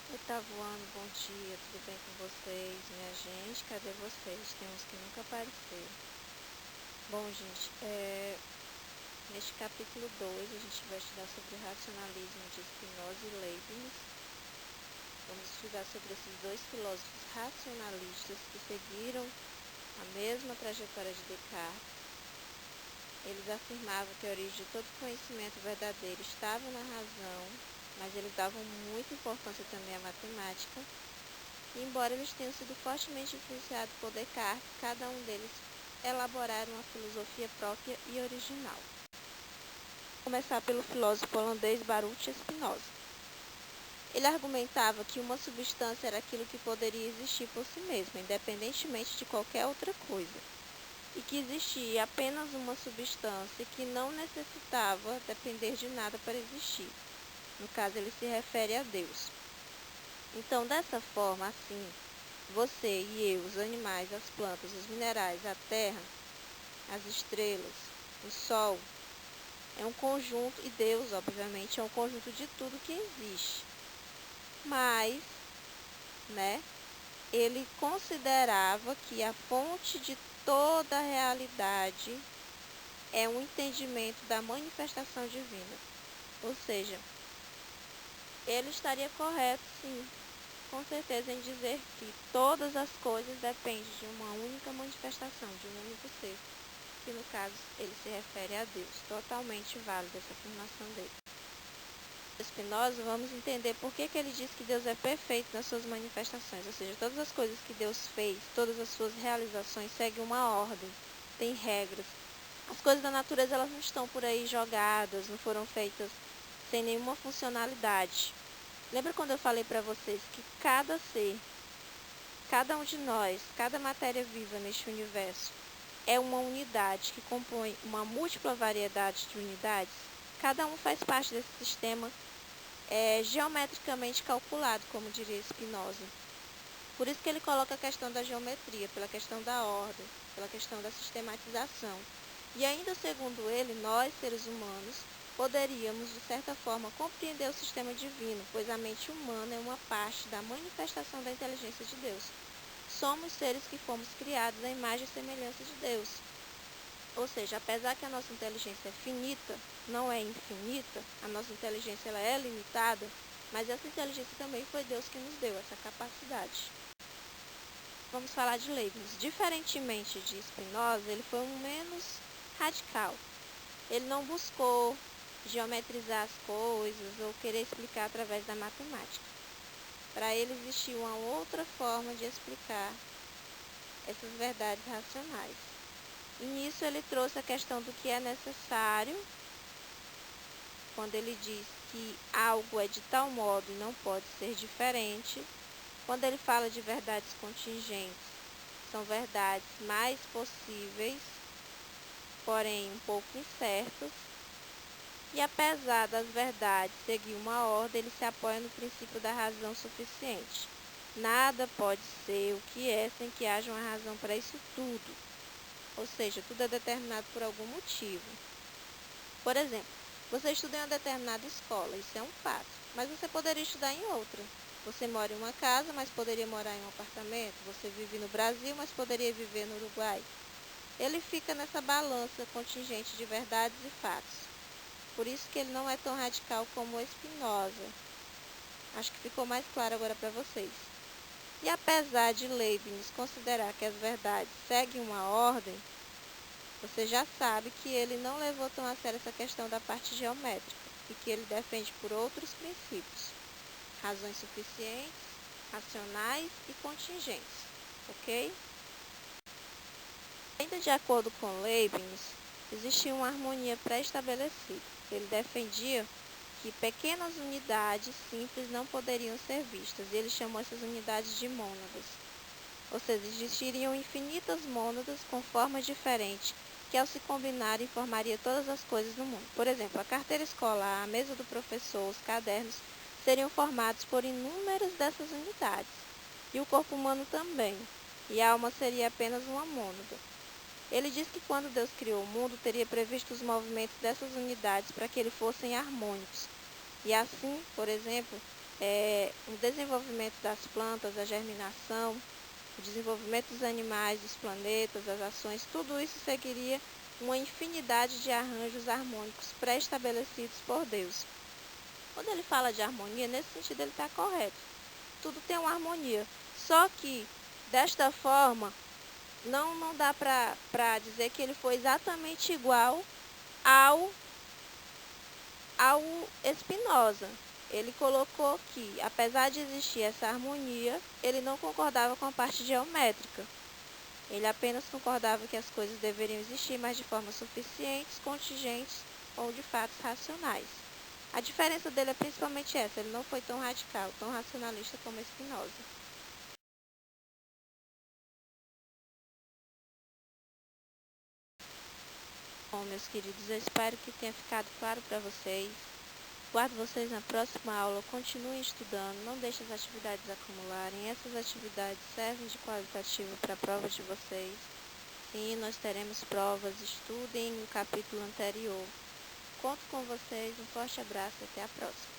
Oitavo ano, bom dia, tudo bem com vocês? Minha gente, cadê vocês? Tem uns que nunca apareceram. Bom, gente, neste capítulo 2 a gente vai estudar sobre o racionalismo de Spinoza e Leibniz. Vamos estudar sobre esses dois filósofos racionalistas que seguiram a mesma trajetória de Descartes. Eles afirmavam que a origem de todo conhecimento verdadeiro estava na razão, mas eles davam muita importância também à matemática. E, embora eles tenham sido fortemente influenciados por Descartes, cada um deles elaboraram uma filosofia própria e original. Vou começar pelo filósofo holandês Baruch Spinoza. Ele argumentava que uma substância era aquilo que poderia existir por si mesma, independentemente de qualquer outra coisa, e que existia apenas uma substância que não necessitava depender de nada para existir. No caso, ele se refere a Deus. Então, dessa forma, assim, você e eu, os animais, as plantas, os minerais, a terra, as estrelas, o sol, é um conjunto, e Deus, obviamente, é um conjunto de tudo que existe. Mas, ele considerava que a fonte de toda a realidade é um entendimento da manifestação divina. Ou seja, ele estaria correto, sim, com certeza, em dizer que todas as coisas dependem de uma única manifestação, de um único ser, que no caso ele se refere a Deus. Totalmente válida essa afirmação dele. Spinoza, vamos entender por que ele diz que Deus é perfeito nas suas manifestações, ou seja, todas as coisas que Deus fez, todas as suas realizações seguem uma ordem, tem regras. As coisas da natureza, elas não estão por aí jogadas, não foram feitas sem nenhuma funcionalidade. Lembra quando eu falei para vocês que cada ser, cada um de nós, cada matéria viva neste universo é uma unidade que compõe uma múltipla variedade de unidades? Cada um faz parte desse sistema geometricamente calculado, como diria Spinoza. Por isso que ele coloca a questão da geometria, pela questão da ordem, pela questão da sistematização. E ainda segundo ele, nós, seres humanos, poderíamos, de certa forma, compreender o sistema divino, pois a mente humana é uma parte da manifestação da inteligência de Deus. Somos seres que fomos criados à imagem e semelhança de Deus. Ou seja, apesar que a nossa inteligência é finita, não é infinita, a nossa inteligência ela é limitada, mas essa inteligência também foi Deus que nos deu, essa capacidade. Vamos falar de Leibniz. Diferentemente de Spinoza, ele foi um menos radical. Ele não buscou geometrizar as coisas ou querer explicar através da matemática. Para ele existia uma outra forma de explicar essas verdades racionais. E nisso ele trouxe a questão do que é necessário, quando ele diz que algo é de tal modo e não pode ser diferente. Quando ele fala de verdades contingentes, são verdades mais possíveis, porém um pouco incertas. E apesar das verdades seguir uma ordem, ele se apoia no princípio da razão suficiente. Nada pode ser o que é sem que haja uma razão para isso tudo. Ou seja, tudo é determinado por algum motivo. Por exemplo, você estuda em uma determinada escola, isso é um fato, mas você poderia estudar em outra. Você mora em uma casa, mas poderia morar em um apartamento. Você vive no Brasil, mas poderia viver no Uruguai. Ele fica nessa balança contingente de verdades e fatos. Por isso que ele não é tão radical como Spinoza. Acho que ficou mais claro agora para vocês. E apesar de Leibniz considerar que as verdades seguem uma ordem, você já sabe que ele não levou tão a sério essa questão da parte geométrica e que ele defende por outros princípios. Razões suficientes, racionais e contingentes, ok? Ainda de acordo com Leibniz, existia uma harmonia pré-estabelecida. Ele defendia que pequenas unidades simples não poderiam ser vistas, e ele chamou essas unidades de mônadas. Ou seja, existiriam infinitas mônadas com formas diferentes, que ao se combinarem formaria todas as coisas no mundo. Por exemplo, a carteira escolar, a mesa do professor, os cadernos, seriam formados por inúmeras dessas unidades. E o corpo humano também. E a alma seria apenas uma mônada. Ele diz que quando Deus criou o mundo, teria previsto os movimentos dessas unidades para que eles fossem harmônicos. E assim, por exemplo, o desenvolvimento das plantas, a germinação, o desenvolvimento dos animais, dos planetas, as ações, tudo isso seguiria uma infinidade de arranjos harmônicos pré-estabelecidos por Deus. Quando ele fala de harmonia, nesse sentido ele está correto. Tudo tem uma harmonia. Só que, desta forma, não dá para dizer que ele foi exatamente igual ao Spinoza. Ele colocou que, apesar de existir essa harmonia, ele não concordava com a parte geométrica. Ele apenas concordava que as coisas deveriam existir, mas de forma suficientes, contingentes ou de fatos racionais. A diferença dele é principalmente essa, ele não foi tão radical, tão racionalista como Spinoza. Bom, meus queridos, eu espero que tenha ficado claro para vocês. Guardo vocês na próxima aula, continuem estudando, não deixem as atividades acumularem. Essas atividades servem de qualitativo para a prova de vocês. Sim, nós teremos provas, estudem o capítulo anterior. Conto com vocês, um forte abraço e até a próxima.